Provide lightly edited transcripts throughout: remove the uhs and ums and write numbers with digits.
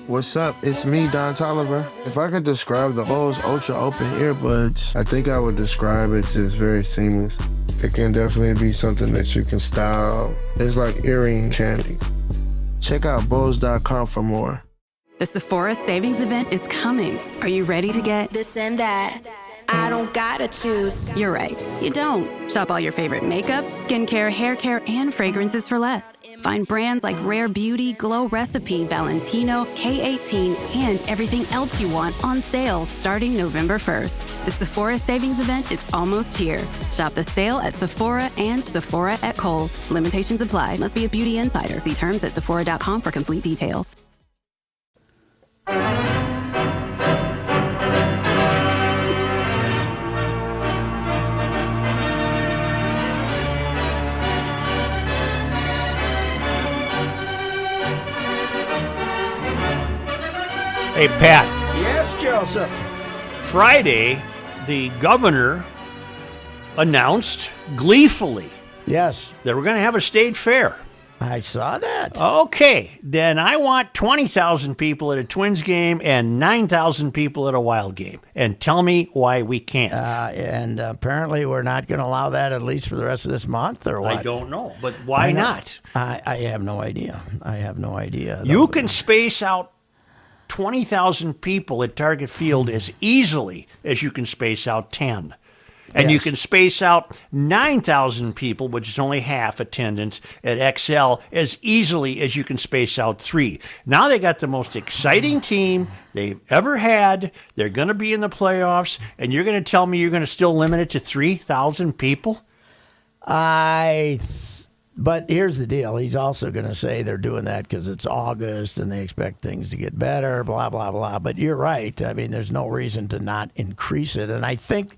What's up? It's me, Don Tolliver. If I could describe the Bose Ultra Open earbuds, I think I would describe it as very seamless. It can definitely be something that you can style. It's like earring candy. Check out Bose.com for more. The Sephora Savings Event is coming. Are you ready to get this and that? I don't gotta choose. You're right, you don't. Shop all your favorite makeup, skincare, hair care, and fragrances for less. Find brands like Rare Beauty, Glow Recipe, Valentino, K18, and everything else you want on sale starting November 1st. The Sephora Savings Event is almost here. Shop the sale at Sephora and Sephora at Kohl's. Limitations apply. Must be a beauty insider. See terms at Sephora.com for complete details. Hey, Pat. Yes, Joseph. Friday, the governor announced gleefully Yes, that we're going to have a state fair. I saw that. Okay, then I want 20,000 people at a Twins game and 9,000 people at a Wild game. And tell me why we can't. And apparently we're not going to allow that at least for the rest of this month, or what? I don't know, but why not? I have no idea. I have no idea. You can space out 20,000 people at Target Field as easily as you can space out 10. And you Yes. can space out 9,000 people, which is only half attendance at XL, as easily as you can space out 3. Now they got the most exciting team they've ever had. They're going to be in the playoffs, and you're going to tell me you're going to still limit it to 3,000 people? But here's the deal. He's also going to say they're doing that because it's August and they expect things to get better, blah, blah, blah. But you're right. I mean, there's no reason to not increase it. And I think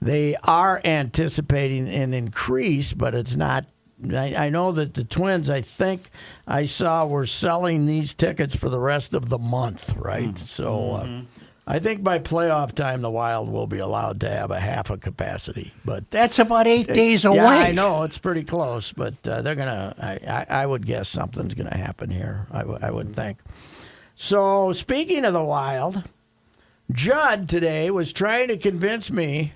they are anticipating an increase, but it's not. I know that the Twins, I think I saw, were selling these tickets for the rest of the month, right? So I think by playoff time, the Wild will be allowed to have a half a capacity. But That's about 8 days away. yeah, I know it's pretty close, but they're gonna. I would guess something's gonna happen here. I would think. So speaking of the Wild, Judd today was trying to convince me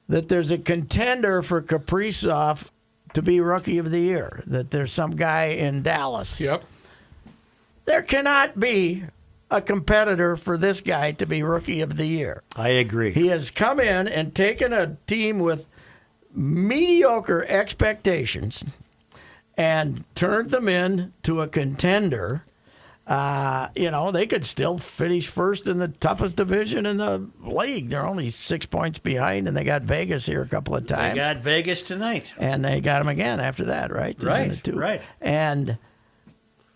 that there's a contender for Kaprizov to be Rookie of the Year. That there's some guy in Dallas. Yep. There cannot be a competitor for this guy to be Rookie of the Year. I agree. He has come in and taken a team with mediocre expectations and turned them into a contender. They could still finish first in the toughest division in the league. They're only 6 points behind, and they got Vegas here a couple of times. They got Vegas tonight. And they got them again after that, right? Right, Isn't it, too? right. And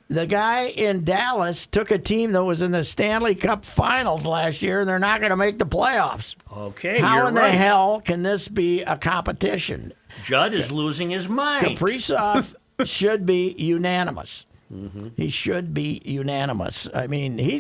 the guy in Dallas took a team that was in the Stanley Cup Finals last year, and they're not going to make the playoffs. Okay, How you're in right. the hell can this be a competition? Judd is losing his mind. Kaprizov should be unanimous. He should be unanimous. I mean, he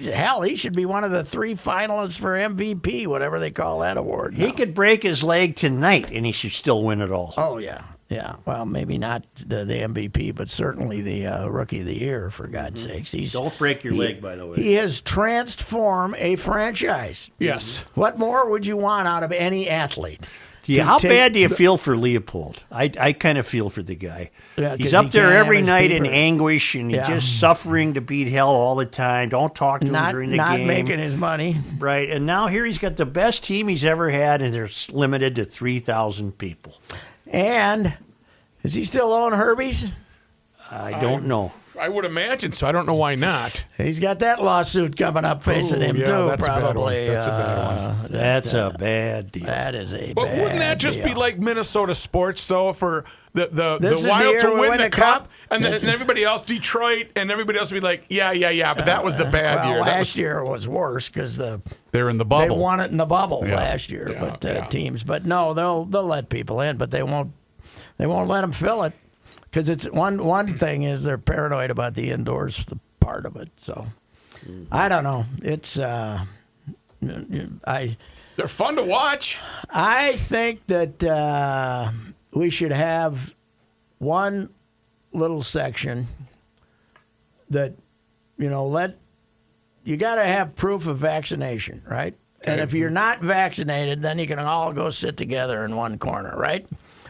should be one of the 3 finalists for MVP, whatever they call that award. He now. could break his leg tonight, and he should still win it all. Oh, yeah. Yeah. Well, maybe not the MVP, but certainly the Rookie of the Year, for God's sakes. Don't break your leg, by the way. He has transformed a franchise. Yes. What more would you want out of any athlete? Yeah, to how take bad do you feel for Leopold? I kind of feel for the guy. Yeah, 'cause He's he up there can't have every his night in paper. anguish, and he's Yeah. just suffering to beat hell all the time. Don't talk to him Not during the not game. making his money. Right, and now here he's got the best team he's ever had, and they're limited to 3,000 people. And is he still own Herbie's? I don't know. I would imagine so. I don't know why not. He's got that lawsuit coming up facing Ooh, him yeah, too, that's a bad one. probably. That's a bad one. That's a bad deal. That is a But bad wouldn't that just be deal. like Minnesota sports, though, for the This is the Wild year to we win win the a cup, cup? and This is- everybody else, Detroit, and everybody else would be like, yeah, but that was the bad well, year. That last was, year was worse because they're in the they bubble. won it in the bubble Yeah. last year. Yeah, But yeah. teams, but no, they'll let people in, but they won't let them fill it because it's one thing is they're paranoid about the indoors part of it. So I don't know. It's They're fun to watch. I think that we should have one little section that, let you got to have proof of vaccination, right? And if you're not vaccinated, then you can all go sit together in one corner, right?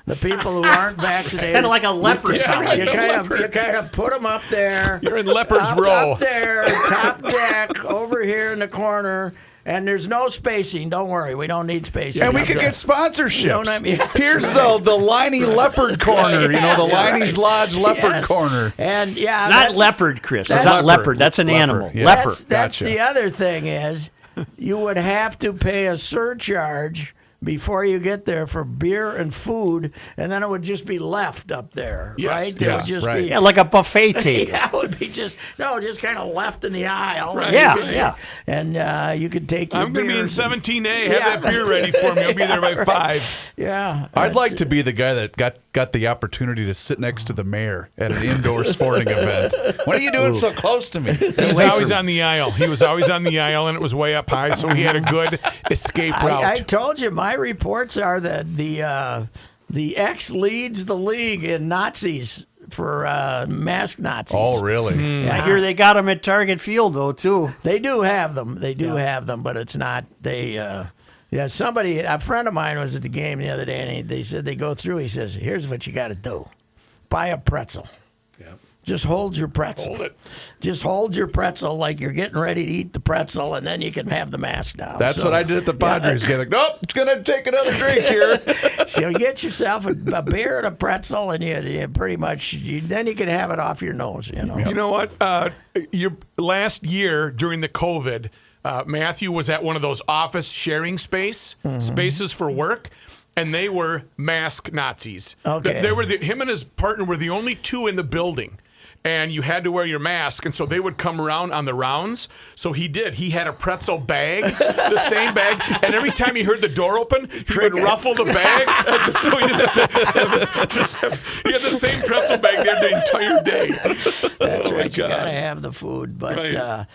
The people who aren't vaccinated, Kind of like a leopard. you kind of put them up there. You're in leopard's row. Up there, top deck, over here in the corner. And there's no spacing. Don't worry, we don't need spacing. And we up could there. get sponsorships. You know what I mean? Here's the Liney Leopard Corner, the Liney's Lodge Leopard Yes. Corner. And yeah, Not that's- leopard, Chris. It's that's- not leopard. That's an animal. Yeah. Leopard. That's Gotcha. the other thing is you would have to pay a surcharge before you get there for beer and food, and then it would just be left up there, Yes, right? It yes, would just right. be Yeah, like a buffet table. yeah, it would be just kind of left in the aisle. Right. Yeah, You could- yeah. And you could take your I'm going to be in beers 17A. Have Yeah. that beer ready for me. I'll be there by 5. Yeah, I'd like to be the guy that got the opportunity to sit next to the mayor at an indoor sporting event. What are you doing so close to me? He was always on the aisle. He was always on the aisle, and it was way up high, so he had a good escape route. I told you my reports are that the X leads the league in Nazis for mask Nazis. Oh, really? I hear they got him at Target Field, though, too. They do have them. They do have them, but it's not. They, a friend of mine was at the game the other day, and they said they go through. He says, "Here's what you got to do: buy a pretzel. Just hold your pretzel. Hold it. Just hold your pretzel like you're getting ready to eat the pretzel, and then you can have the mask down." That's what I did at the Padres game. Like, nope, it's going to take another drink here. So you get yourself a beer and a pretzel, and you pretty much then you can have it off your nose. You know what? Last year during the COVID, Matthew was at one of those office sharing spaces for work, and they were mask Nazis. Okay. They were him and his partner were the only two in the building. And you had to wear your mask, and so they would come around on the rounds. So he did. He had a pretzel bag, the same bag, and every time he heard the door open, he would ruffle the bag. So he had the same pretzel bag there the entire day. That's right. You gotta have the food, but Right.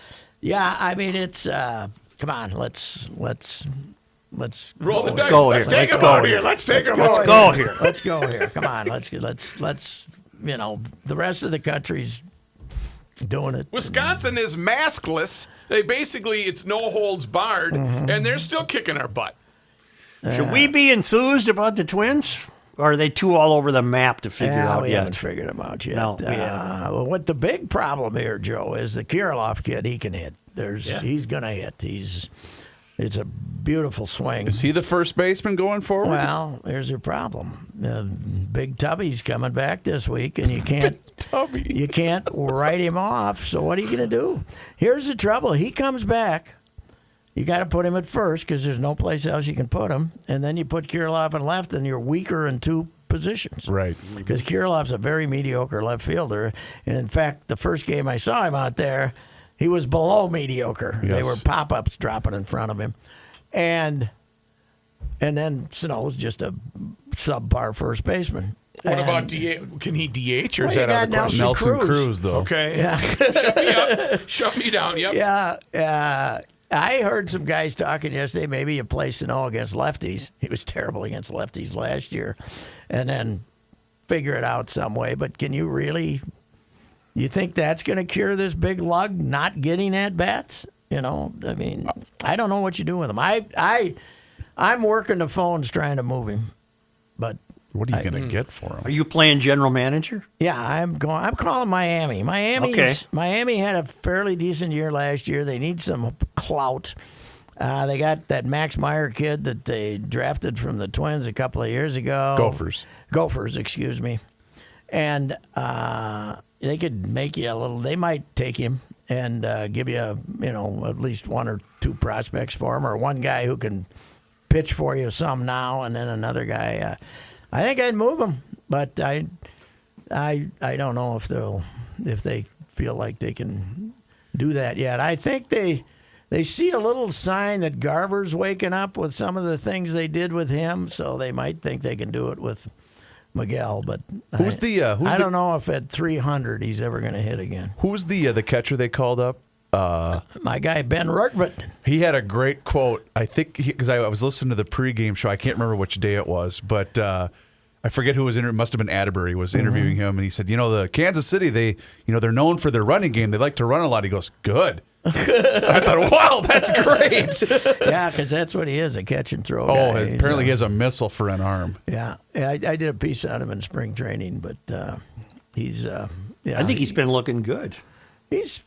yeah, I mean it's. Come on, let's Roll the dice. go here. Let's take Let's him go out here. here. Let's take him Let's out. go here. Let's go here. Come on, let's the rest of the country's doing it. Wisconsin is maskless. It's no holds barred, and they're still kicking our butt. Should we be enthused about the Twins? Or are they too all over the map to figure out we yet? haven't figured them out yet. No, we haven't. Well, what the big problem here, Joe, is the Kirilov kid. He can hit. He's gonna hit. It's a beautiful swing. Is he the first baseman going forward? Well, there's your problem. Big Tubby's coming back this week, and you can't Tubby. you can't write him off. So what are you going to do? Here's the trouble. He comes back. You got to put him at first because there's no place else you can put him, and then you put Kirilov in left, and you're weaker in two positions. Right. Because Kirilov's a very mediocre left fielder, and in fact, the first game I saw him out there, he was below mediocre. Yes. They were pop-ups dropping in front of him. And then Sano's just a subpar first baseman. What And- about DH? Can he DH, or Well, is you that out of got the question? Nelson Cruz. Cruz, though. Okay. Yeah. Shut me up. Shut me down. Yep. Yeah, I heard some guys talking yesterday. Maybe you play Sano against lefties. He was terrible against lefties last year, and then figure it out some way. But can you really? You think that's going to cure this big lug not getting at bats? I mean, I don't know what you do with him. I'm working the phones trying to move him, but What are you going to get for him? Are you playing general manager? yeah, I'm calling Miami. Miami had a fairly decent year last year. They need some clout. They got that Max Meyer kid that they drafted from the Twins a couple of years ago. Gophers, excuse me. And they could make you a little. They might take him and give you at least one or two prospects for him, or one guy who can pitch for you some now, and then another guy. I think I'd move him, but I don't know if they feel like they can do that yet. I think they see a little sign that Garver's waking up with some of the things they did with him, so they might think they can do it with Miguel. But I don't know if at 300 he's ever going to hit again. Who's the catcher they called up? My guy Ben Rutgert. He had a great quote. I think because I was listening to the pregame show. I can't remember which day it was, but I forget who was it must have been Atterbury was interviewing him, and he said, the Kansas City, they're known for their running game. They like to run a lot. He goes, good. I thought, wow, that's great. Yeah, because that's what he is, a catch and throw Oh, guy. apparently he has a missile for an arm. Yeah, I did a piece on him in spring training, but he's. I think he's been looking good. He's,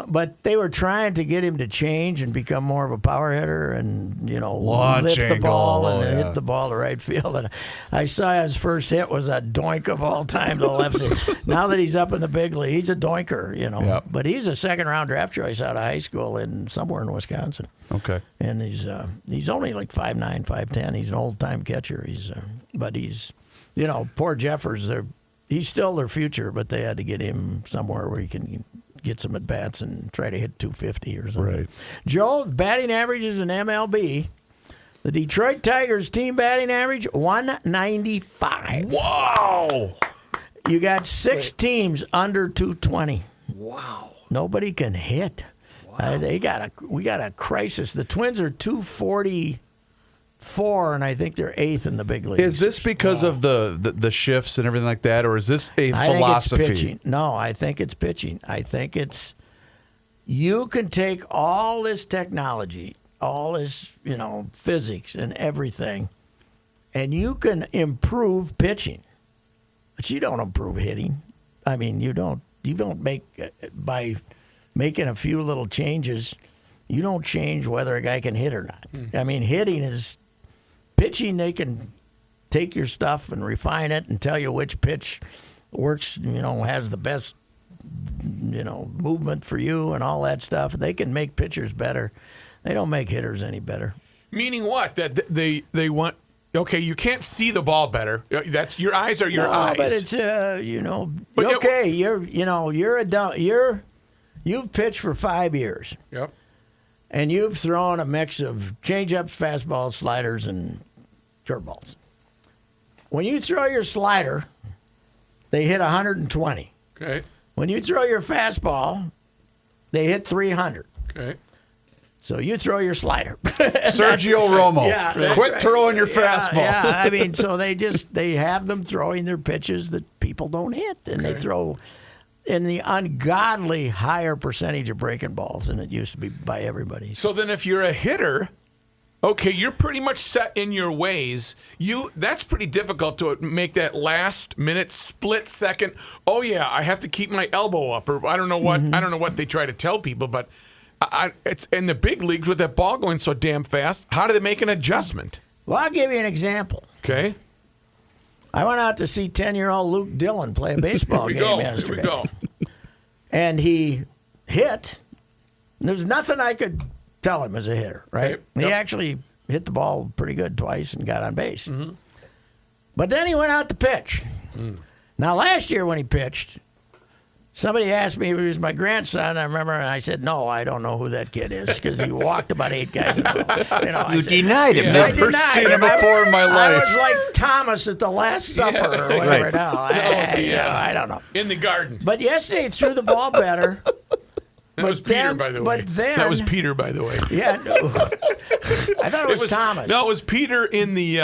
but they were trying to get him to change and become more of a power hitter and, Launch lift the angle, ball and yeah. hit the ball to right field. And I saw his first hit was a doink of all time to the left side. Now that he's up in the big league, he's a doinker, Yep. But he's a second-round draft choice out of high school somewhere in Wisconsin. Okay. And he's only like 5'9", 5'10". He's an old-time catcher. But he's, poor Jeffers, he's still their future, but they had to get him somewhere where he can get some at bats and try to hit 250 or something. Right. Joe, batting averages in MLB. The Detroit Tigers team batting average 195. Wow. You got 6 teams under 220. Wow. Nobody can hit. We got a crisis. The Twins are 244, and I think they're 8th in the big leagues. Is this because of the shifts and everything like that, or is this a I philosophy? think it's pitching. No, I think it's pitching. I think it's you can take all this technology, all this, physics and everything, and you can improve pitching. But you don't improve hitting. I mean, you don't make by making a few little changes, you don't change whether a guy can hit or not. I mean, hitting is pitching, they can take your stuff and refine it and tell you which pitch works, has the best, movement for you and all that stuff. They can make pitchers better. They don't make hitters any better. Meaning what? That they want. Okay, you can't see the ball better. That's your eyes are your eyes. But it's But okay. You've pitched for 5 years. Yep. And you've thrown a mix of changeups, fastballs, sliders, and curveballs. When you throw your slider, they hit 120. Okay. When you throw your fastball, they hit 300. Okay. So you throw your slider. Sergio Romo. Yeah, that's Quit right. throwing your fastball. Yeah, I mean, so they have them throwing their pitches that people don't hit, and they throw in the ungodly higher percentage of breaking balls than it used to be by everybody. So then, if you're a hitter, okay, you're pretty much set in your ways. That's pretty difficult to make that last minute, split second. Oh yeah, I have to keep my elbow up, or I don't know what. I don't know what they try to tell people, but it's in the big leagues with that ball going so damn fast. How do they make an adjustment? Well, I'll give you an example. Okay. I went out to see 10-year-old Luke Dillon play a baseball Here we game go. yesterday. Here we go. And he hit. There's nothing I could tell him as a hitter, right? Okay. He Yep. actually hit the ball pretty good twice and got on base. But then he went out to pitch. Now, last year when he pitched, somebody asked me if he was my grandson. I remember, and I said, no, I don't know who that kid is because he walked about 8 guys in a row. I You said, denied him. I Never denied seen him before in my I life. was like Thomas at the Last Supper or whatever. Right. No, I don't know. In the garden. But yesterday he threw the ball better. That was Peter, then- by the way. but then- that was Peter, by the way. Yeah, no. I thought it was Thomas. No, it was Peter in the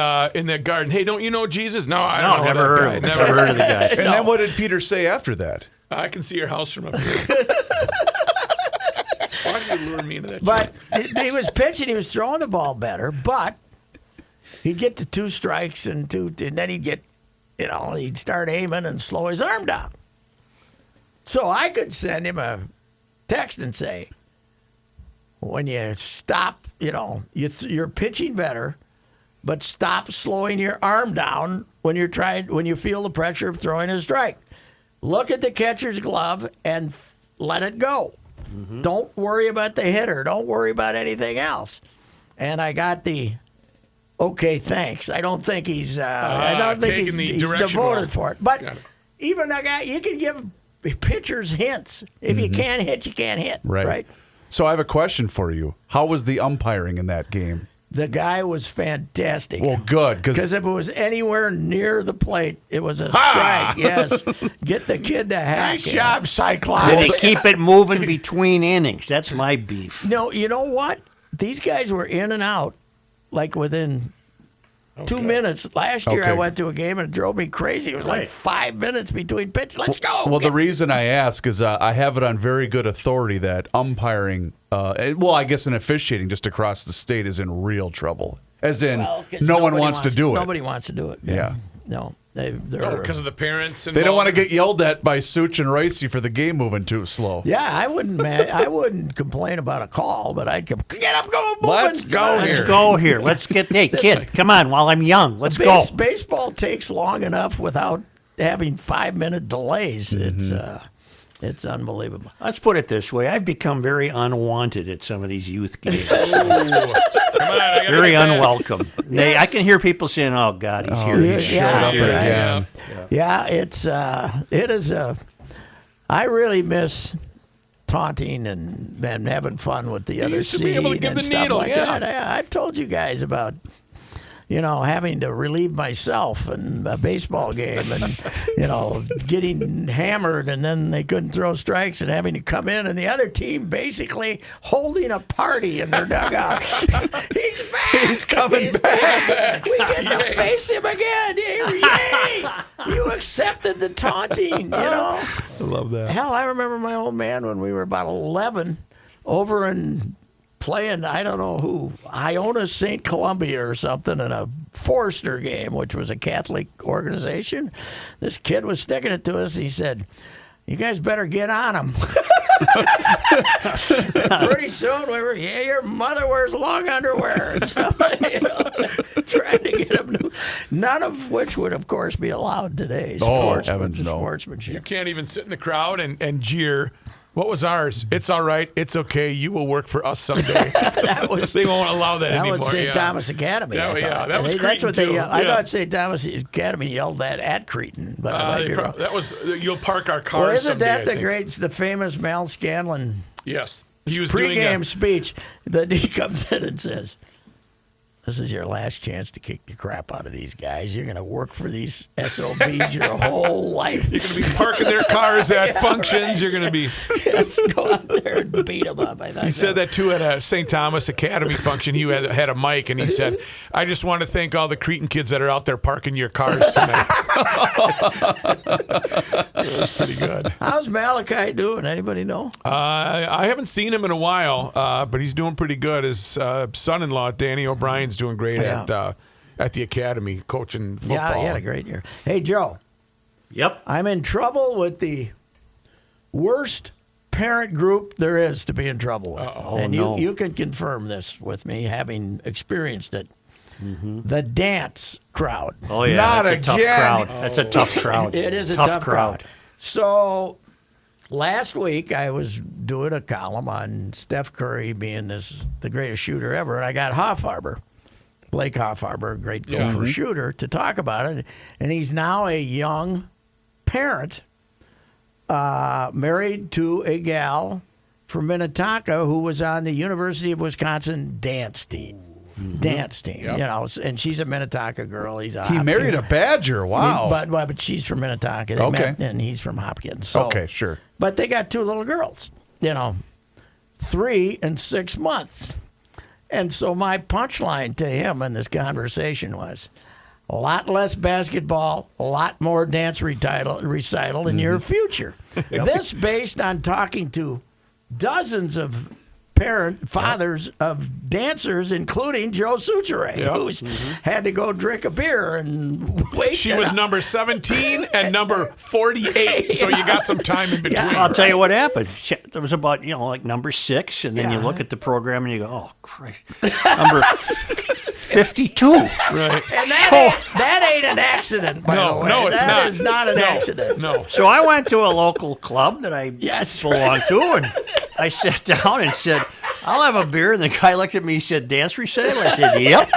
garden. Hey, don't you know Jesus? No, I don't know. never that heard guy. of him. Never heard of the guy. And then what did Peter say after that? I can see your house from up here. Why did you lure me into that? But he was pitching. He was throwing the ball better. But he'd get to 2 strikes and then he'd get, he'd start aiming and slow his arm down. So I could send him a text and say, when you stop, you're pitching better, but stop slowing your arm down when you feel the pressure of throwing a strike. Look at the catcher's glove and let it go. Don't worry about the hitter. Don't worry about anything else. And I got the okay, thanks. I don't think he's taking the he's directional. devoted for it. But Got it. even a guy, you can give pitchers hints. If you can't hit, you can't hit. Right. So I have a question for you. How was the umpiring in that game? The guy was fantastic. Well, good, Because if it was anywhere near the plate, it was a strike. Yes. Get the kid to hack. Nice job, Cyclops. And they keep it moving between innings. That's my beef. No, you know what? These guys were in and out like within 2 minutes. Last year I Okay. went to a game and it drove me crazy. It was like 5 minutes between pitches. Let's go. Well, the reason I ask is I have it on very good authority that umpiring, I guess in officiating just across the state is in real trouble. As in, Well, 'cause no one nobody wants to do it. Nobody wants to do it. Yeah. No. They're because of the parents. They don't want to involved. get yelled at by Such and Ricey for the game moving too slow. Yeah, I wouldn't complain about a call, but I'd come, get up, go, moving. Let's go Let's here. go here. Let's get, hey, kid, come on, while I'm young. Let's go. Baseball takes long enough without having 5-minute delays. It's unbelievable. Let's put it this way. I've become very unwanted at some of these youth games. Ooh. Come on, I gotta Very get that. unwelcome. I can hear people saying, oh, God, he's here. He showed up yeah, again. Yeah, it is I really miss taunting and having fun with the other used to seed be able to give and the stuff needle, like yeah. that. I've told you guys about having to relieve myself in a baseball game and getting hammered and then they couldn't throw strikes and having to come in and the other team basically holding a party in their dugout. He's back. He's coming back. We get to face him again. Yay! You accepted the taunting, I love that. Hell, I remember my old man when we were about 11 over in playing, I don't know who, Iona St. Columbia or something in a Forster game, which was a Catholic organization. This kid was sticking it to us. He said, you guys better get on him. Pretty soon we were, your mother wears long underwear and stuff. Trying to get him. None of which would, of course, be allowed today. Heavens no. Sportsmanship. You can't even sit in the crowd and jeer. What was ours? It's all right. It's okay. You will work for us someday. They won't allow that anymore. That was St. yeah. Thomas Academy. That- I yeah, thought. that was That's Cretin, what they. too. I Yeah. thought St. Thomas Academy yelled that at Cretin, but I might be wrong. That was you'll park our cars. Well, isn't someday, that I the think. the famous Mal Scanlon Yes, he was doing pregame a, speech that he comes in and says, "This is your last chance to kick the crap out of these guys. You're going to work for these SOBs your whole life. You're going to be parking their cars at functions. You're going to be. Let's go out there and beat them up." I thought, He said that too at a St. Thomas Academy function. He had a mic and he said, "I just want to thank all the Cretin kids that are out there parking your cars tonight." It was pretty good. How's Malachi doing? Anybody know? I haven't seen him in a while, but he's doing pretty good. His son-in-law, Danny O'Brien's doing great Yeah. at the academy, coaching football. Yeah, he had a great year. Hey, Joe. Yep. I'm in trouble with the worst parent group there is to be in trouble with. And no. you can confirm this with me, having experienced it. The dance crowd. Oh, yeah. Not that's a tough again. crowd. That's a tough crowd. It is a tough crowd. So last week I was doing a column on Steph Curry being the greatest shooter ever, and I got Hoffarber, Blake Hoffarber, a great Gopher shooter, to talk about it. And he's now a young parent, married to a gal from Minnetonka who was on the University of Wisconsin dance team. Dance team, and she's a Minnetonka girl. He married a Badger. Wow. But she's from Minnetonka. They Okay. met, and he's from Hopkins. So, Okay, sure. But they got two little girls, 3 and 6 months. And so my punchline to him in this conversation was, a lot less basketball, a lot more dance recital in your future. This based on talking to dozens of fathers of dancers, including Joe Suchere, who's had to go drink a beer and wait. She was number 17 and number 48, so you got some time in between. I'll tell you what happened. There was about, like number 6, and then you Yeah. look at the program and you go, oh, Christ. Number 52. Right. And that ain't an accident, by the way. No, it's not. That is not an No, accident. No. So I went to a local club that I Yes. belong to, and I sat down and said, I'll have a beer. And the guy looked at me, he said, dance recital? I said, yep.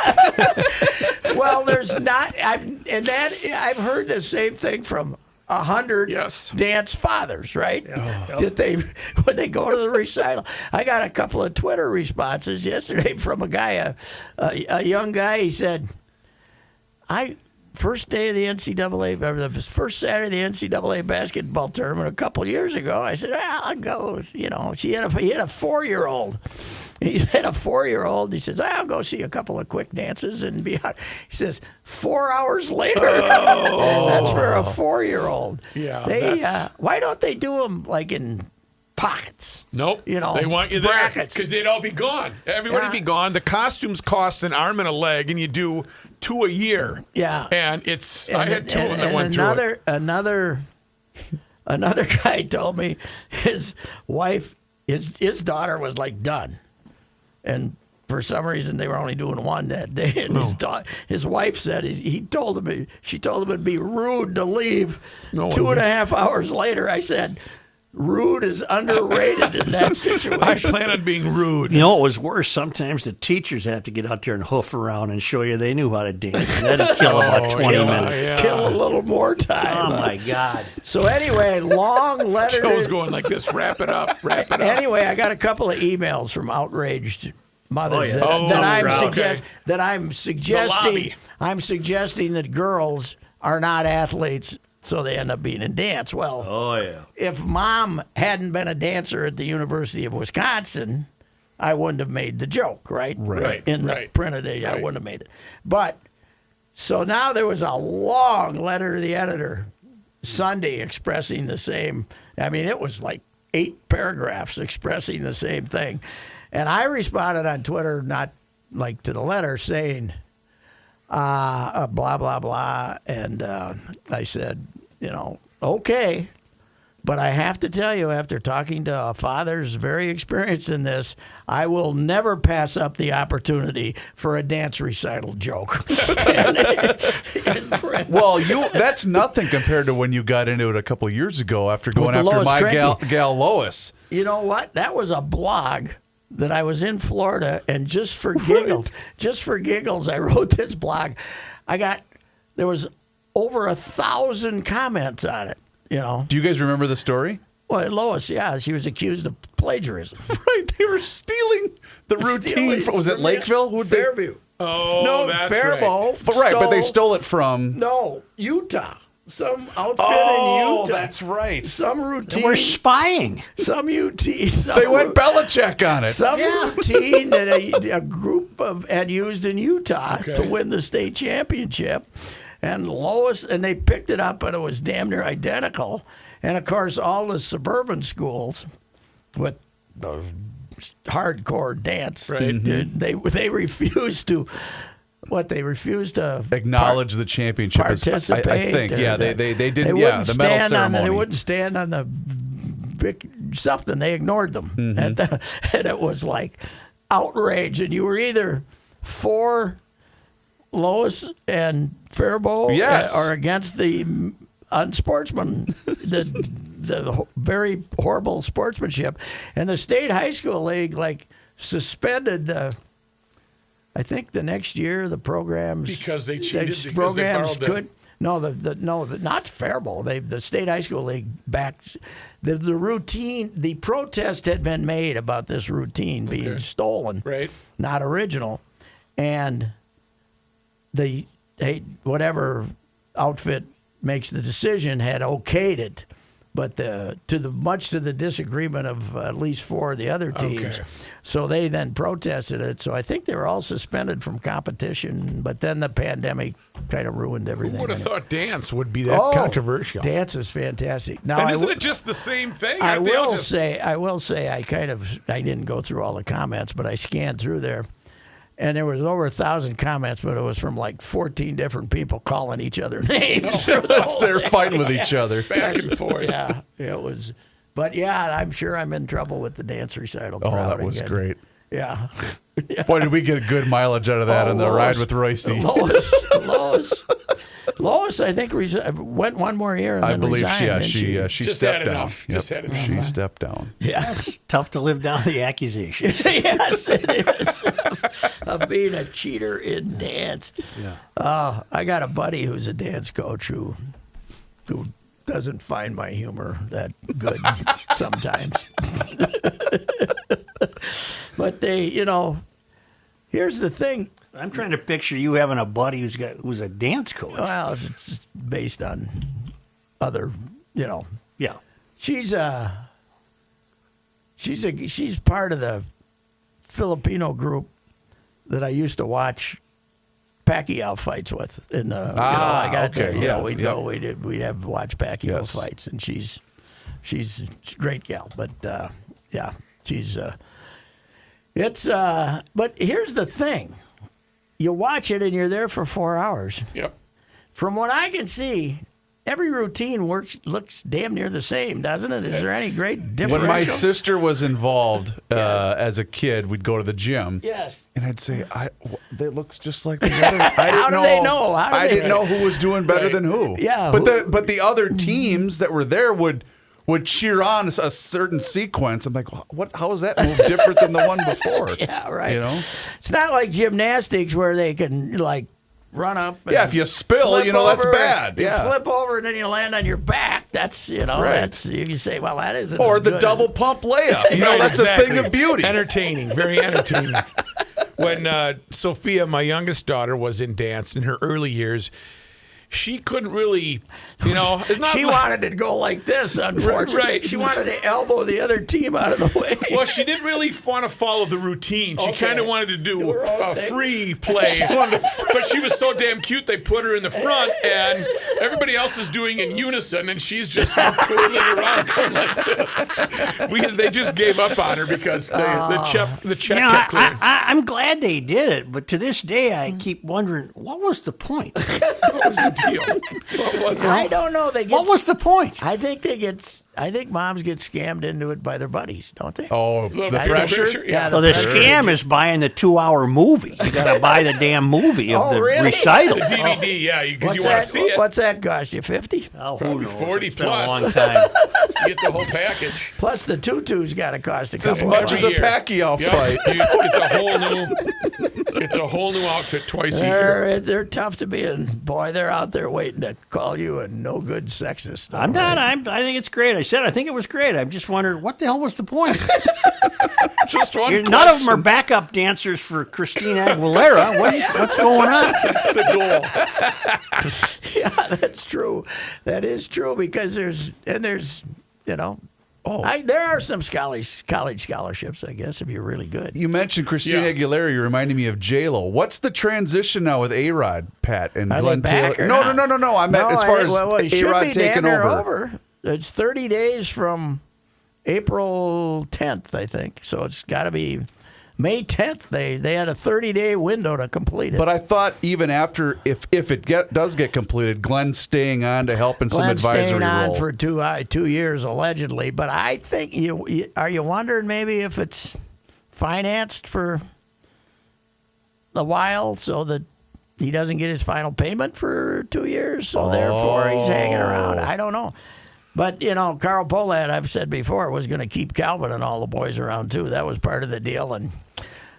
Well, there's not. I've heard the same thing from 100 Yes. dance fathers, right? That when they go to the recital. I got a couple of Twitter responses yesterday from a guy, a young guy. He said, first day of the NCAA, or the first Saturday of the NCAA basketball tournament a couple years ago. I said, I'll go. You know, he had a 4-year-old. He had a 4-year-old. He says, I'll go see a couple of quick dances and be out. He says, 4 hours later. That's for a 4-year-old. Yeah. Why don't they do them like in pockets? Nope. You know, they want you there brackets. because they'd all be gone. Everybody be gone. The costumes cost an arm and a leg, and you do 2 a year. Yeah. And I had 2 of them that went through it. Another guy told me his wife, his daughter was like done. And for some reason, they were only doing one that day. And his wife said she told him it'd be rude to leave. 2.5 hours later, I said, rude is underrated in that situation. I plan on being rude. You know what was worse? Sometimes the teachers have to get out there and hoof around and show you they knew how to dance. And that'd kill about 20 minutes. Yeah. Kill a little more time. Oh, my God. So anyway, long letter. Joe's going like this. Wrap it up. Anyway, I got a couple of emails from outraged mothers that I'm suggesting. I'm suggesting that girls are not athletes, so they end up being in dance. Well, if mom hadn't been a dancer at the University of Wisconsin, I wouldn't have made the joke, right? In the printed age, I wouldn't have made it. But so now there was a long letter to the editor Sunday expressing the same. I mean, it was like 8 paragraphs expressing the same thing. And I responded on Twitter, not like to the letter, saying, blah, blah, blah. And I said, okay. But I have to tell you, after talking to fathers very experienced in this, I will never pass up the opportunity for a dance recital joke. Well, that's nothing compared to when you got into it a couple of years ago after going after my gal Lois. You know what? That was a blog that I was in Florida, and just for giggles, I wrote this blog. There was over 1,000 comments on it. Do you guys remember the story? Well, Lois, yeah, she was accused of plagiarism. Right, they were stealing the routine. Was it Lakeville? Fairview. That's Faribault. right. But they stole it from Utah. Some outfit in Oh, Utah. that's right. Some routine. We're spying. Some They went Belichick on it. Some routine that a group had used in Utah to win the state championship. And Lois, and they picked it up, and it was damn near identical. And of course, all the suburban schools with the hardcore dance, they refused to. They refused to acknowledge the championship. Participate. I think, they didn't. They The medal ceremony. They wouldn't stand on the something. They ignored them, and it was like outrage. And you were either for Lois and Faribault, or against the unsportsman, the very horrible sportsmanship. And the state high school league suspended I think the next year the programs because they cheated. Not Faribault. The state high school league backed the routine. The protest had been made about this routine being stolen, not original, and whatever outfit makes the decision had okayed it, but much to the disagreement of at least 4 of the other teams. So they then protested it. So I think they were all suspended from competition, but then the pandemic kind of ruined everything. Who would have thought dance would be that controversial? Dance is fantastic. Now, and isn't it just the same thing? I will say I didn't go through all the comments, but I scanned through there. And there was over 1,000 comments, but it was from like 14 different people calling each other names. They're fighting with each other. Back and forth. Yeah, it was. But yeah, I'm sure I'm in trouble with the dance recital crowd. Oh, that was again. great. Yeah. Boy, did we get a good mileage out of that on the ride with Royce. Lois, I think, went one more year and I then believe resigned. she stepped down. Just had enough. She stepped down. Yeah. It's tough to live down the accusations. Yes, it is. Of being a cheater in dance. Yeah. I got a buddy who's a dance coach who doesn't find my humor that good sometimes. But here's the thing. I'm trying to picture you having a buddy who's a dance coach. Well, it's based on other, Yeah. She's part of the Filipino group that I used to watch Pacquiao fights with. And I got okay, there. yeah, We'd yeah. go. We'd have watch Pacquiao Yes. fights, and she's a great gal. But yeah, she's But here's the thing: you watch it, and you're there for 4 hours. Yep. From what I can see, every routine looks damn near the same, doesn't it? Is there any great difference? When my sister was involved as a kid, we'd go to the gym. Yes. And I'd say, that looks just like the other. I didn't How do they know? How do I they didn't know who was doing better Right. than who. Yeah, But the other teams that were there would cheer on a certain sequence. I'm like, what? How is that move different than the one before? Yeah, right. You know? It's not like gymnastics where they can run up. And Yeah, if you spill, flip that's over, bad. You Yeah. flip over and then you land on your back. That's Right. that's you can say, well, that isn't. Or as the good. double pump layup. You know, Right, that's exactly. a thing of beauty. Entertaining, very entertaining. When Sophia, my youngest daughter, was in dance in her early years, she couldn't really, it's not She like- wanted to go like this, unfortunately. Right. She wanted to elbow the other team out of the way. Well, she didn't really want to follow the routine. She Okay. kind of wanted to do her own a thing. free play. But she was so damn cute, they put her in the front, and everybody else is doing in unison, and she's just twirling around going like this. They just gave up on her because the check kept clearing. I'm glad they did it, but to this day, I keep wondering, what was the point? What was the deal? What was it? I don't know. What was the point? I think moms get scammed into it by their buddies, don't they? Oh, Little the peer pressure? Yeah. So the scam is buying the 2-hour movie. You got to buy the damn movie of Oh, the really? recital. The DVD, yeah, because you want that? to see it. What's that cost you? 50? Oh, who Probably knows? 40 It's been a plus. long time. You get the whole package. Plus the tutu's got to cost a As couple much bucks. as a year. Pacquiao Yeah, fight. it's a whole new outfit twice a year. They're tough to be in. Boy, they're out there waiting to call you a no good sexist. I'm not. I think it's great. I think it was great. I'm just wondering, what the hell was the point? Just one None of them are backup dancers for Christina Aguilera. What's going on? That's the goal. Yeah, that's true. That is true because there's there are some college scholarships, I guess, if you're really good. You mentioned Christina Yeah. Aguilera. You reminded me of J-Lo. What's the transition now with A-Rod, Pat, and Are Glenn they back Taylor? or No. not? I meant as far as it should A-Rod be taking damn near over. It's 30 days from April 10th, I think. So it's got to be May 10th. They had a 30-day window to complete it. But I thought even after, if it does get completed, Glenn's staying on to help in some Glenn's advisory staying on role. for 2 years allegedly, but I think are you wondering maybe if it's financed for a while so that he doesn't get his final payment for 2 years, so therefore he's hanging around. I don't know. But, Carl Pohlad, I've said before, was going to keep Calvin and all the boys around, too. That was part of the deal. And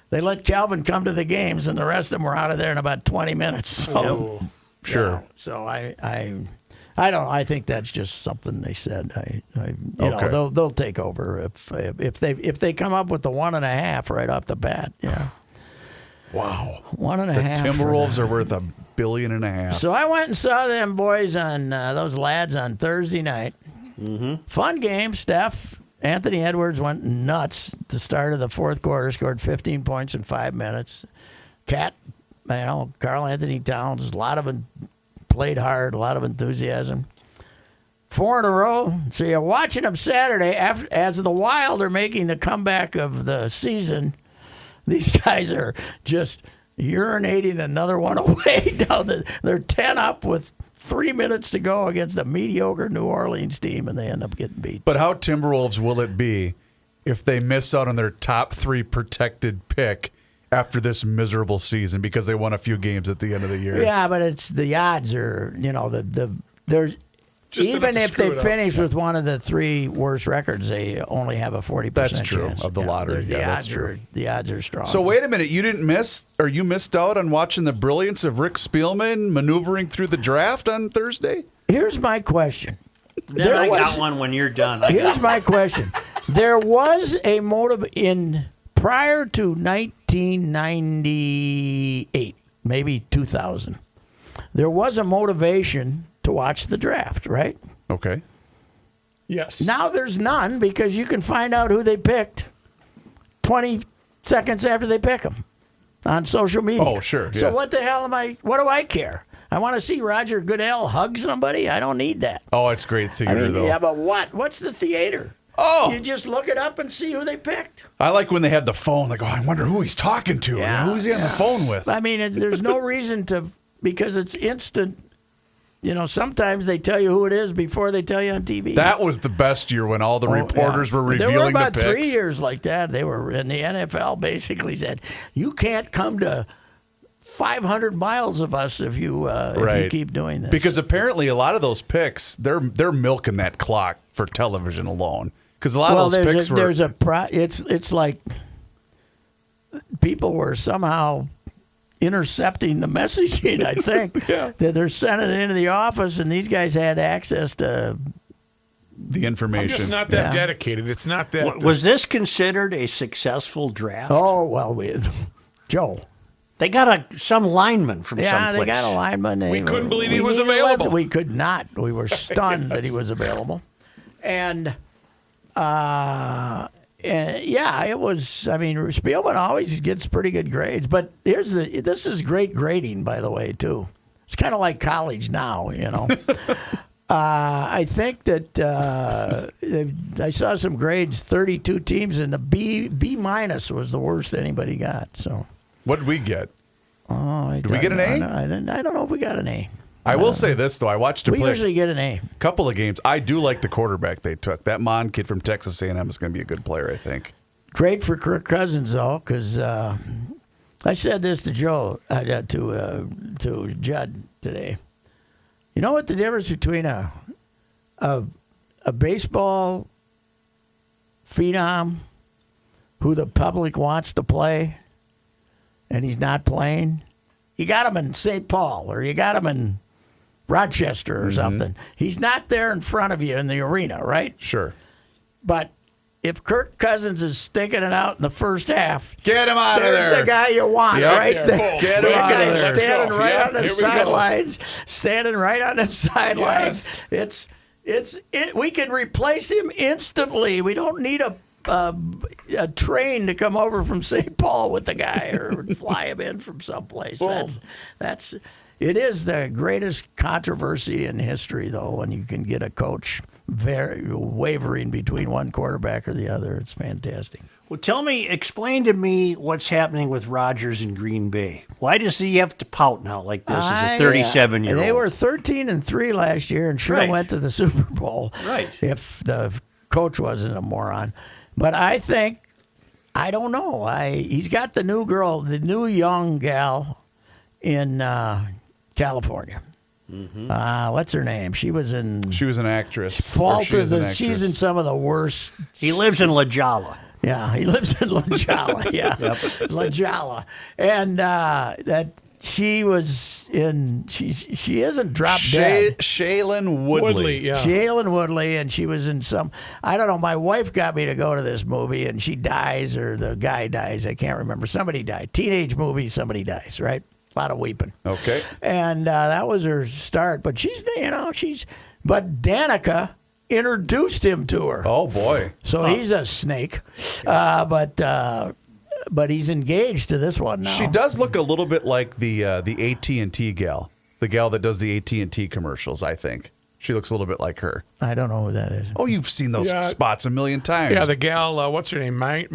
they let Calvin come to the games, and the rest of them were out of there in about 20 minutes. So, Sure. So I don't know. I think that's just something they said. Okay. They'll take over if they come up with the 1.5 right off the bat. Yeah. Wow. 1.5. The Timberwolves are worth $1.5 billion. So I went and saw them boys on those lads on Thursday night. Mm-hmm. Fun game, Steph. Anthony Edwards went nuts at the start of the fourth quarter, scored 15 points in 5 minutes. Karl Anthony Towns, a lot of them played hard, a lot of enthusiasm. 4 in a row. So you're watching them Saturday as the Wild are making the comeback of the season. These guys are just urinating another one away down they're 10 up with 3 minutes to go against a mediocre New Orleans team, and they end up getting beat. But how Timberwolves will it be if they miss out on their top 3 protected pick after this miserable season because they won a few games at the end of the year? Yeah, but it's the odds are, they're Just even enough to if screw they it up. finish with one of the 3 worst records, they only have a 40% That's true, chance. of the lottery. The Yeah, that's odds true. The odds are strong. So wait a minute, you missed out on watching the brilliance of Rick Spielman maneuvering through the draft on Thursday? Here's my question. Then I got one when you're done. Here's my question. There was a motive prior to 1998, maybe 2000. There was a motivation to watch the draft, right? Okay. Yes. Now there's none because you can find out who they picked 20 seconds after they pick them on social media. Oh, sure, So yeah. what the hell what do I care? I want to see Roger Goodell hug somebody? I don't need that. Oh, it's great theater, though. Yeah, but what? What's the theater? Oh. You just look it up and see who they picked. I like when they had the phone. Like, oh, I wonder who he's talking to. Yeah, Who's he on the phone with? I mean, there's no reason to, because it's instant. You know, sometimes they tell you who it is before they tell you on TV. That was the best year when all the reporters were revealing There were about the picks. 3 years like that. They were, and the NFL basically said, you can't come to 500 miles of us if you keep doing this. Because apparently a lot of those picks, they're milking that clock for television alone. Because a lot of those picks were. It's like people were somehow intercepting the messaging, I think. Yeah. That they're sending it into the office, and these guys had access to. The I'm information. just not that dedicated. It's not that. Was this considered a successful draft? Oh, well, Joe. They got some lineman from Yeah, someplace. they got a lineman. We couldn't believe he was needed a available. left- We could not. We were stunned that he was available. And yeah, it was. I mean, Spielman always gets pretty good grades, but this is great grading, by the way, too. It's kind of like college now, you know. I think that I saw some grades, 32 teams, and the B minus was the worst anybody got. So, What did we get? did we get an A? I don't know if we got an A. I will say this, though. I watched him We play usually get an A. a couple of games. I do like the quarterback they took. That Mon kid from Texas A&M is going to be a good player, I think. Great for Kirk Cousins, though, because I said this to Joe, to Judd today. You know what the difference between a baseball phenom who the public wants to play and he's not playing? You got him in St. Paul or you got him in Rochester or something. He's not there in front of you in the arena, right? Sure. But if Kirk Cousins is stinking it out in the first half, Get him out of there's there. the guy you want, Yep. right There. there. Boom. Get That him out of guy's there. standing right Yeah, on the here we go. sidelines, standing right on the sidelines. We can replace him instantly. We don't need a train to come over from St. Paul with the guy or fly him in from someplace. It is the greatest controversy in history, though, when you can get a coach very wavering between one quarterback or the other. It's fantastic. Well, explain to me what's happening with Rodgers in Green Bay. Why does he have to pout now like this as a 37-year-old? They were 13-3 last year and should have Right. went to the Super Bowl. Right. If the coach wasn't a moron. But I think, I don't know. He's got the new girl, the new young gal in California. What's her name? She was in She was an actress. Fault Or she of is an the. actress. She's in some of the worst. He lives in La Jolla. Yeah, he lives in La Jolla. Yeah, La Jolla, and that she was in. She isn't drop dead. Shailene Woodley. Woodley, yeah. Shailene Woodley, and she was in some. I don't know. My wife got me to go to this movie, and she dies, or the guy dies. I can't remember. Somebody died. Teenage movie. Somebody dies. Right. A lot of weeping. Okay. And that was her start. But But Danica introduced him to her. Oh, boy. So he's a snake, but he's engaged to this one now. She does look a little bit like the AT&T gal. The gal that does the AT&T commercials, I think. She looks a little bit like her. I don't know who that is. Oh, you've seen those Yeah. spots a million times. Yeah, the gal, what's her name? Lily?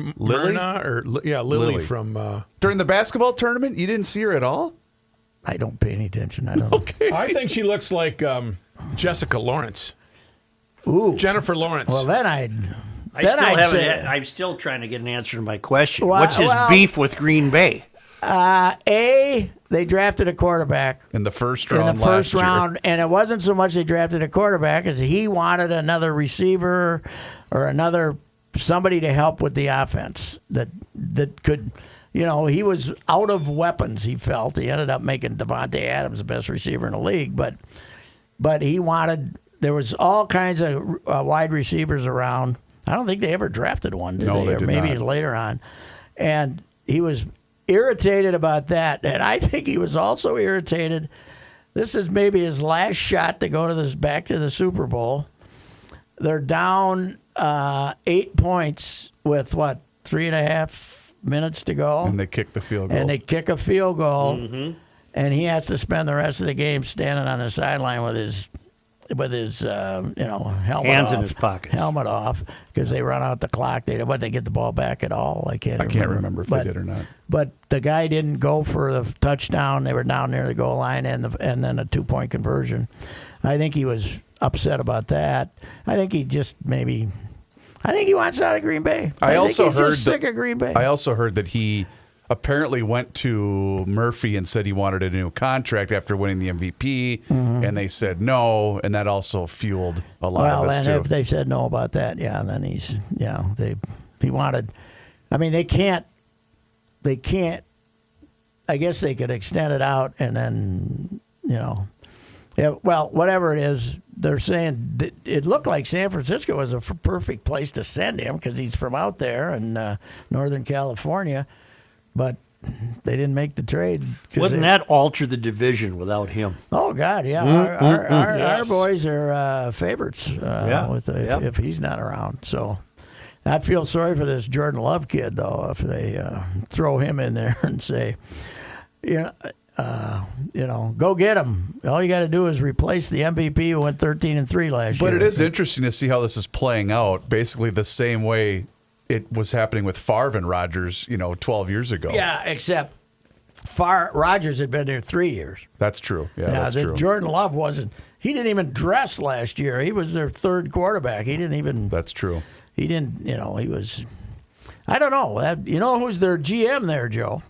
Myrna? Lily, Lily. from. During the basketball tournament, you didn't see her at all? I don't pay any attention. I don't know. I think she looks like Jessica Lawrence. Ooh. Jennifer Lawrence. Well, then I'm still trying to get an answer to my question. Well, What's his well- beef with Green Bay? They drafted a quarterback In the first in round the first last year. round, and it wasn't so much they drafted a quarterback as he wanted another receiver or somebody to help with the offense that could. He was out of weapons, he felt. He ended up making Devontae Adams the best receiver in the league, but he wanted. There was all kinds of wide receivers around. I don't think they ever drafted one, did No, they? they Or did maybe not. later on. And he was irritated about that. And I think he was also irritated. This is maybe his last shot to go to this back to the Super Bowl. They're down 8 points with 3.5 minutes to go. And they kick the field goal. And they kick a field goal. And he has to spend the rest of the game standing on the sideline with his helmet Hands off, in his pockets. helmet off, because they run out the clock. They get the ball back at all. I can't remember if they did or not. But the guy didn't go for the touchdown. They were down near the goal line, and then a 2-point conversion. I think he was upset about that. I think he just maybe. I think he wants out of Green Bay. I also think he's heard just sick of Green Bay. I also heard that he apparently went to Murphy and said he wanted a new contract after winning the MVP, and they said no, and that also fueled a lot of Well, us then too. if they said no about that, then he wanted. I mean, they can't. I guess they could extend it out, and then whatever it is, they're saying it looked like San Francisco was a perfect place to send him because he's from out there in Northern California. But they didn't make the trade. Wouldn't that alter the division without him? Oh God, yeah. Our boys are favorites if he's not around. So I feel sorry for this Jordan Love kid though if they throw him in there and say, go get him. All you got to do is replace the MVP who went 13-3 last year. But it is interesting to see how this is playing out. Basically, the same way it was happening with Favre and Rodgers, 12 years ago. Yeah, except Rodgers had been there 3 years. That's true. Yeah, that's true. Jordan Love wasn't. He didn't even dress last year. He was their third quarterback. He didn't even. That's true. He didn't. He was. I don't know. You know who's their GM there, Joe?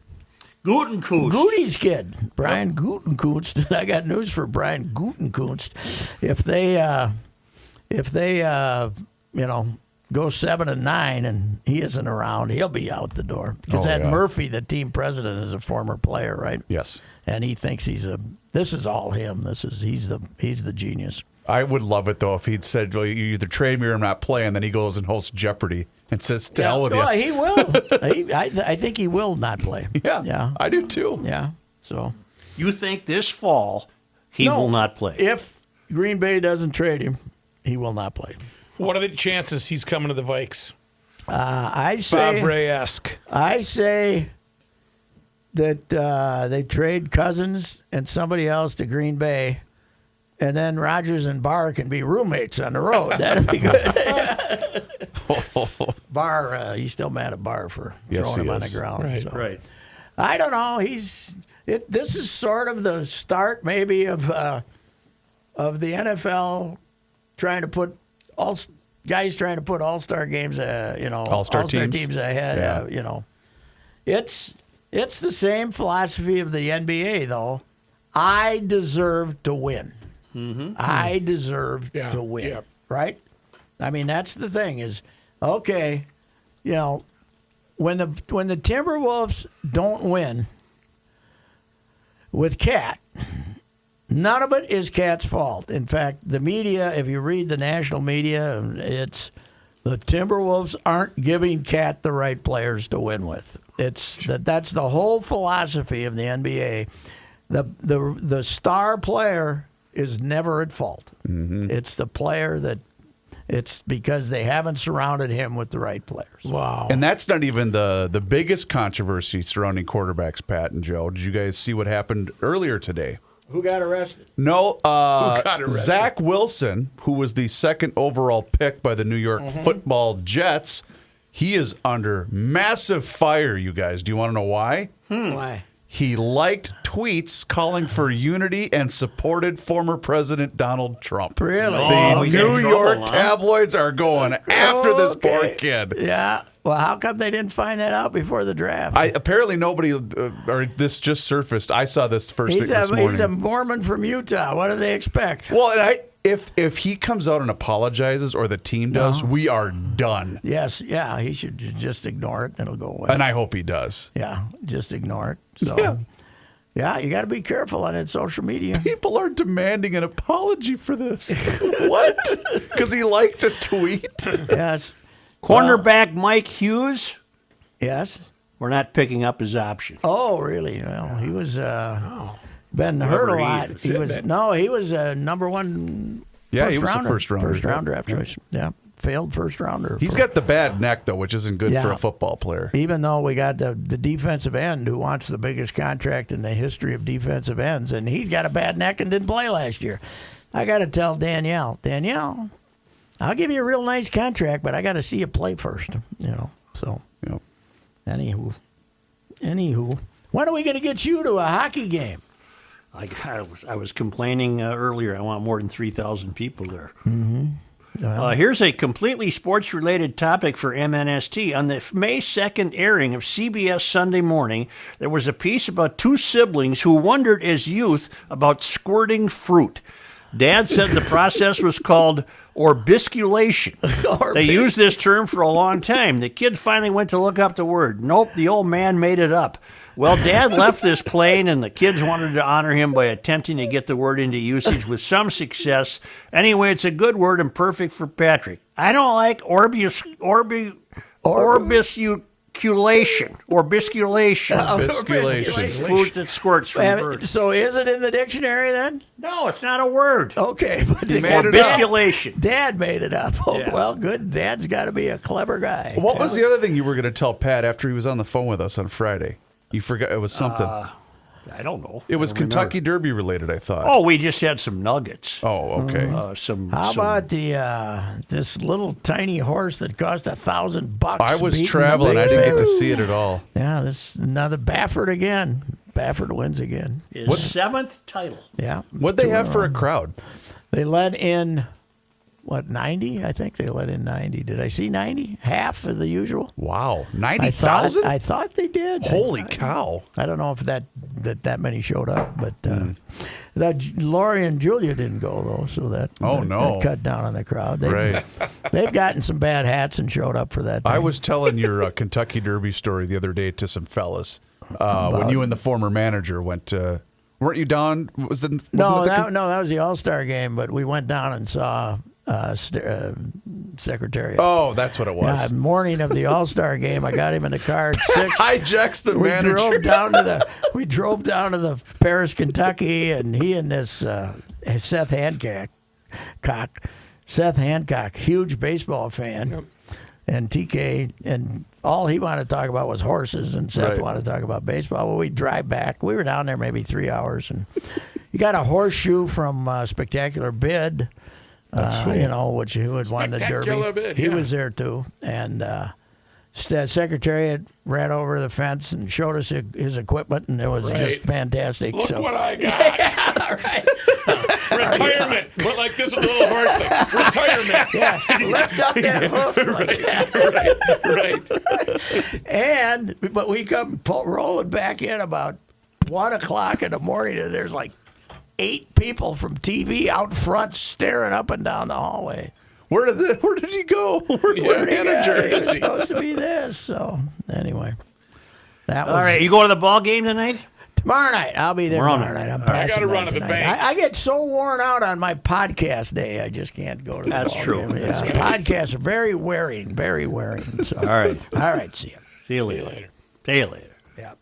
Gutekunst. Goody's kid, Brian Gutekunst. I got news for Brian Gutekunst. If they go 7-9 and he isn't around, he'll be out the door. Because Murphy, the team president, is a former player, right? Yes. And he thinks this is all him. He's the genius. I would love it though if he'd said, "Well, you either trade me or I'm not playing." Then he goes and hosts Jeopardy and says, "To hell with you." Well, he will. I think he will not play. Yeah, I do too. Yeah. So You think this fall he will not play? If Green Bay doesn't trade him, he will not play. What are the chances he's coming to the Vikes? I say Favre-esque. I say that they trade Cousins and somebody else to Green Bay, and then Rodgers and Barr can be roommates on the road. That'd be good. Barr, he's still mad at Barr for throwing him on the ground. Right. So. Right. I don't know. This is sort of the start, maybe, of the NFL trying to put trying to put all-star games, all-star teams ahead. Yeah. It's the same philosophy of the NBA, though. I deserve to win. I deserve to win. Yeah. Right? I mean, that's the thing is, okay, when the Timberwolves don't win with Cat, none of it is Cat's fault. In fact, the media, if you read the national media, it's the Timberwolves aren't giving Cat the right players to win with. That's the whole philosophy of the NBA. The star player is never at fault. It's the player that it's because they haven't surrounded him with the right players. Wow. And that's not even the biggest controversy surrounding quarterbacks, Pat and Joe. Did you guys see what happened earlier today? Who got arrested? No, got arrested? Zach Wilson, who was the second overall pick by the New York Football Jets, he is under massive fire, you guys. Do you want to know why? Why? He liked tweets calling for unity and supported former President Donald Trump. Really? The we get in New trouble, York huh? tabloids are going after this poor Okay. kid. Yeah. Well, how come they didn't find that out before the draft? Apparently nobody, or this just surfaced. I saw this first thing He's this morning. a Mormon from Utah. What do they expect? Well, and if he comes out and apologizes, or the team does, we are done. Yes, yeah, he should just ignore it. It'll go away. And I hope he does. Yeah, just ignore it. So, yeah, you got to be careful on that social media. People are demanding an apology for this. What? Because he liked a tweet. Yes. Cornerback Mike Hughes, Yes. We're not picking up his option. Oh, really? Well, he was been hurt a lot. He was number one. Yeah, he was rounder. a first rounder. First round draft choice. Yeah, failed first rounder. He's got the bad neck though, which isn't good for a football player. Even though we got the defensive end who wants the biggest contract in the history of defensive ends, and he's got a bad neck and didn't play last year. I got to tell Danielle, I'll give you a real nice contract, but I got to see you play first. So. Yep. Anywho, when are we going to get you to a hockey game? I was complaining earlier. I want more than 3,000 people there. Mm-hmm. Here's a completely sports-related topic for MNST. On the May 2nd airing of CBS Sunday Morning, there was a piece about two siblings who wondered as youth about squirting fruit. Dad said the process was called orbisculation. They used this term for a long time. The kid finally went to look up the word. Nope, the old man made it up. Well, Dad left this plain, and the kids wanted to honor him by attempting to get the word into usage with some success. Anyway, it's a good word and perfect for Patrick. I don't like orbisculation. Fruit that squirts from birds. So is it in the dictionary then? No, it's not a word. Okay. But Orbisculation. Dad made it up. Oh, Yeah. Well, good. Dad's got to be a clever guy. What was the other thing you were going to tell Pat after he was on the phone with us on Friday? You forgot it was something. I don't know. It was Kentucky Derby related, I thought. Oh, we just had some nuggets. Oh, okay. How about this little tiny horse that cost $1,000? I was beating the traveling. big I didn't get to favorite? see it at all. Yeah, this is another Baffert again. Baffert wins again. His seventh title. Yeah. What'd they have for a crowd? They let in, 90? I think they let in 90. Did I see 90? Half of the usual? Wow, I 90,000! thought they did. Holy cow! I don't know if that many showed up, but that Lori and Julia didn't go though, so that that cut down on the crowd. They've gotten some bad hats and showed up for that. I was telling your Kentucky Derby story the other day to some fellas when you and the former manager went to. Weren't you down? No, that was the All-Star game, but we went down and saw Secretariat. Oh, that's what it was. Morning of the All-Star game, I got him in the car at 6. Hijacks the manager. We drove down to the Paris, Kentucky, and he and this Seth Hancock, huge baseball fan. Yep. And TK, and all he wanted to talk about was horses, and Seth wanted to talk about baseball. Well, we drive back. We were down there maybe 3 hours, and you got a horseshoe from Spectacular Bid, which he would won the Derby. Bid, he was there too, and Secretariat ran over the fence and showed us his equipment, and it was just fantastic. Look what I got! All right. Retirement. Went like this with a little horse thing. Retirement. Yeah, lift up that hoof like that. But we come rolling back in about 1 o'clock in the morning, and there's like 8 people from TV out front staring up and down the hallway. Where did he go? Where's the manager? He was supposed to be this. So anyway, that was all right. You going to the ball game tonight? Tomorrow night. I'll be there tomorrow night. I'm passing I got to run to the tonight. bank. I get so worn out on my podcast day, I just can't go to the That's ball true. game. That's true. Podcasts are very wearing. So. All right. All right. See you. See you later. See you later. Yeah.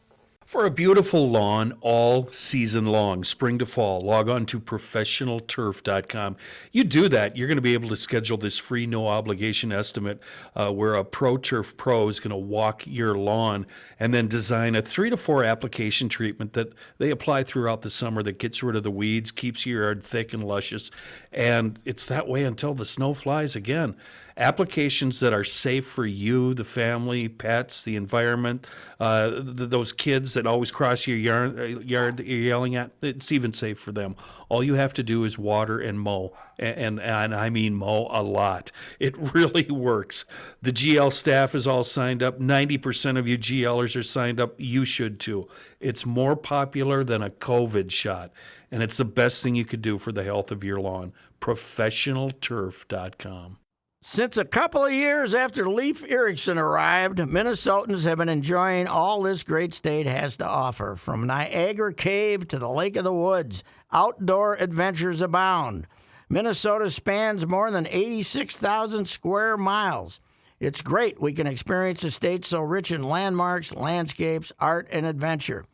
For a beautiful lawn all season long, spring to fall, log on to professionalturf.com. You do that, you're going to be able to schedule this free no obligation estimate where a Pro Turf Pro is going to walk your lawn and then design a 3 to 4 application treatment that they apply throughout the summer that gets rid of the weeds, keeps your yard thick and luscious, and it's that way until the snow flies again. Applications that are safe for you, the family, pets, the environment, those kids that always cross your yard that you're yelling at, it's even safe for them. All you have to do is water and mow, and I mean mow a lot. It really works. The GL staff is all signed up. 90% of you GLers are signed up. You should too. It's more popular than a COVID shot, and it's the best thing you could do for the health of your lawn. ProfessionalTurf.com. Since a couple of years after Leif Erikson arrived, Minnesotans have been enjoying all this great state has to offer. From Niagara Cave to the Lake of the Woods, outdoor adventures abound. Minnesota spans more than 86,000 square miles. It's great. We can experience a state so rich in landmarks, landscapes, art, and adventure.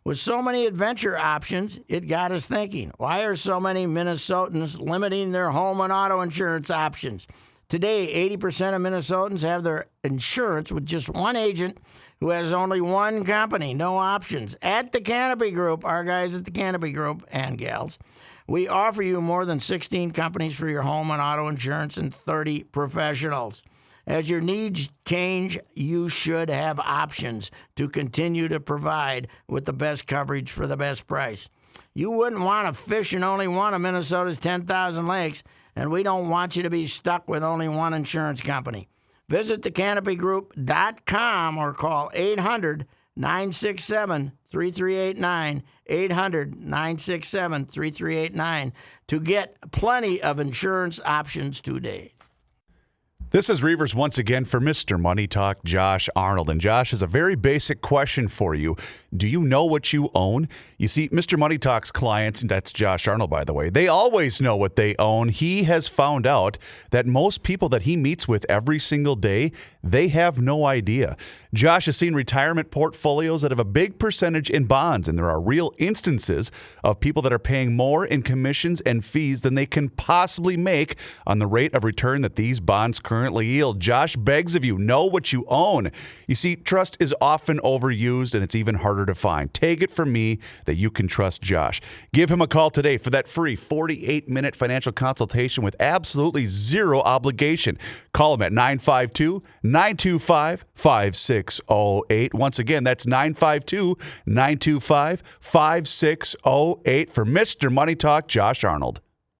With so many adventure options, it got us thinking, why are so many Minnesotans limiting their home and auto insurance options? Today, 80% of Minnesotans have their insurance with just one agent who has only one company, no options. At the Canopy Group, our guys at the Canopy Group and gals, we offer you more than 16 companies for your home and auto insurance and 30 professionals. As your needs change, you should have options to continue to provide with the best coverage for the best price. You wouldn't want to fish in only one of Minnesota's 10,000 lakes, and we don't want you to be stuck with only one insurance company. Visit thecanopygroup.com or call 800-967-3389, 800-967-3389 to get plenty of insurance options today. This is Reavers once again for Mr. Money Talk, Josh Arnold. And Josh has a very basic question for you. Do you know what you own? You see, Mr. Money Talk's clients, and that's Josh Arnold, by the way, they always know what they own. He has found out that most people that he meets with every single day, they have no idea. Josh has seen retirement portfolios that have a big percentage in bonds, and there are real instances of people that are paying more in commissions and fees than they can possibly make on the rate of return that these bonds currently yield. Josh begs of you, know what you own. You see, trust is often overused, and it's even harder to find. Take it from me that you can trust Josh. Give him a call today for that free 48-minute financial consultation with absolutely zero obligation. Call him at 952-925-5608. Once again, that's 952-925-5608 for Mr. Money Talk, Josh Arnold.